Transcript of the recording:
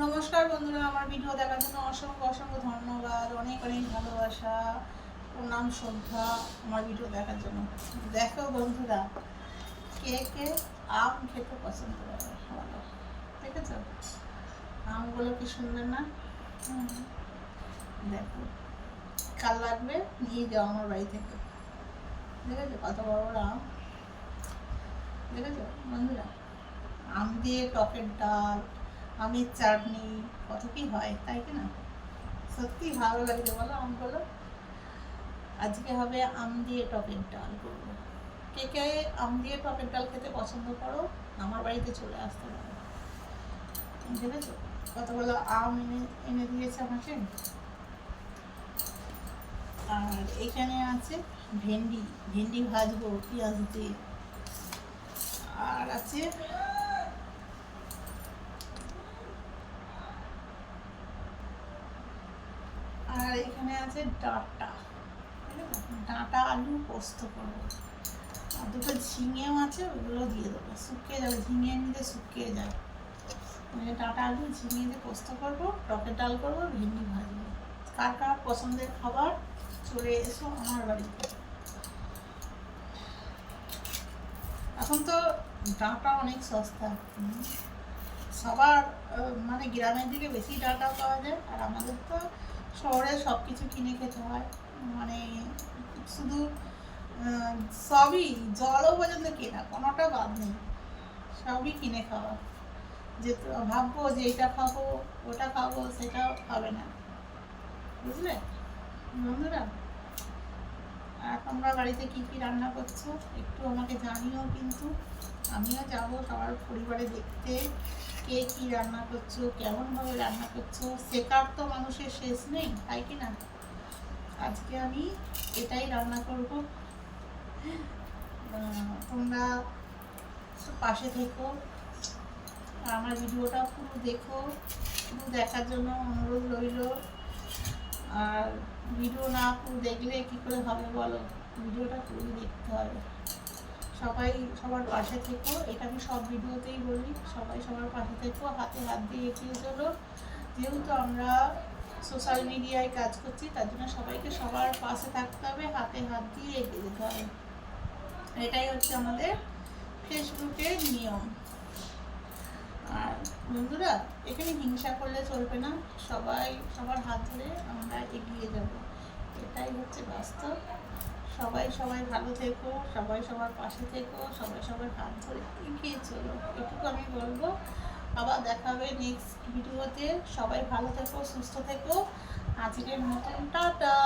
নমস্কার বন্ধুরা, আমার ভিডিও দেখার জন্য অসংখ্য অসংখ্য ধন্যবাদ, অনেক অনেক ভালোবাসা, প্রণাম, শ্রদ্ধা আমার ভিডিও দেখার জন্য। দেখো বন্ধুরা, কে কে আম খেতে পছন্দ করে বলো, দেখেছো আমগুলো কি সুন্দর না? দেখো, কাল লাগবে নিয়ে যাও আমার বাড়ি থেকে। দেখেছো কত বড় বড় আম, দেখেছো বন্ধুরা? আম দিয়ে টকের ডাল, আমের চাটনি, কত কি হয় তাই কি না? সত্যি ভালো লাগছে বলো আমগুলো। আজকে হবে আম দিয়ে টকের ডাল করবো। কে কে আম দিয়ে টকের ডাল খেতে পছন্দ করো আমার বাড়িতে চলে আসতে পারো। দেখেছো কতগুলো আম এনে এনে দিয়েছে আমাকে। আর এখানে আছে ভেন্ডি, ভেন্ডি ভাজবো পেঁয়াজ দিয়ে। আর আছে আর এখানে আছে ডাঁটা, ডাঁটা আলু পোস্ত করবো। আর দুটো ঝিঙেও আছে, ওগুলো দিয়ে দেবো, শুকিয়ে যাবে, ঝিঙে এমনিতে শুকিয়ে যায়। ডাঁটা আলু ঝিঙে দিয়ে পোস্ত করবো, টকের ডাল করবো, ভেন্ডি ভাজবো। কার কার পছন্দের খাবার চলে এসো আমার বাড়িতে। এখন তো ডাঁটা অনেক সস্তা, সবার মানে গ্রামের দিকে বেশি ডাঁটা পাওয়া যায়, আর আমাদের তো শহরে সব কিছু কিনে খেতে হয়। মানে শুধু সবই, জলও পর্যন্ত কেনা, কোনোটা বাদ নেই, সবই কিনে খাওয়া। যে ভাববো যে এটা খাবো ওটা খাবো, সেটাও খাবে না, বুঝলে বন্ধুরা? আর তোমরা বাড়িতে কি কি রান্না করছো একটু আমাকে জানিও, কিন্তু আমিও যাবো সবার পরিবারে দেখতে কে কি রান্না করছো, কেমনভাবে রান্না করছো। শেখার তো মানুষের শেষ নেই, তাই কি না? আজকে আমি এটাই রান্না করব, তোমরা পাশে থেকো, আমার ভিডিওটা পুরো দেখো, পুরো দেখার জন্য অনুরোধ রইল। আর ভিডিও না পুরো দেখলে কি করে হবে বলো, ভিডিওটা পুরো দেখতে হবে। সবাই সবার পাশে থেকো, এটা আমি সব ভিডিওতেই বলি, সবাই সবার পাশে থেকো, হাতে হাত দিয়ে এগিয়ে চলো। যেহেতু আমরা সোশ্যাল মিডিয়ায় কাজ করছি, তার জন্য সবাইকে সবার পাশে থাকতে হবে, হাতে হাত দিয়ে এগিয়ে যেতে হবে। এটাই হচ্ছে আমাদের ফেসবুকের নিয়ম। আর বন্ধুরা, এখানে হিংসা করলে চলবে না, সবাই সবার হাত ধরে আমরা এগিয়ে যাব, এটাই হচ্ছে বাস্তব। সবাই সবাই ভালো থেকো, সবাই সবার পাশে থেকো, সবাই সবার হাত ধরে এগিয়ে চলো, এটুকু আমি বলবো। আবার দেখা হবে নেক্সট ভিডিওতে। সবাই ভালো থেকো, সুস্থ থেকো। আজকের মতন টাটা।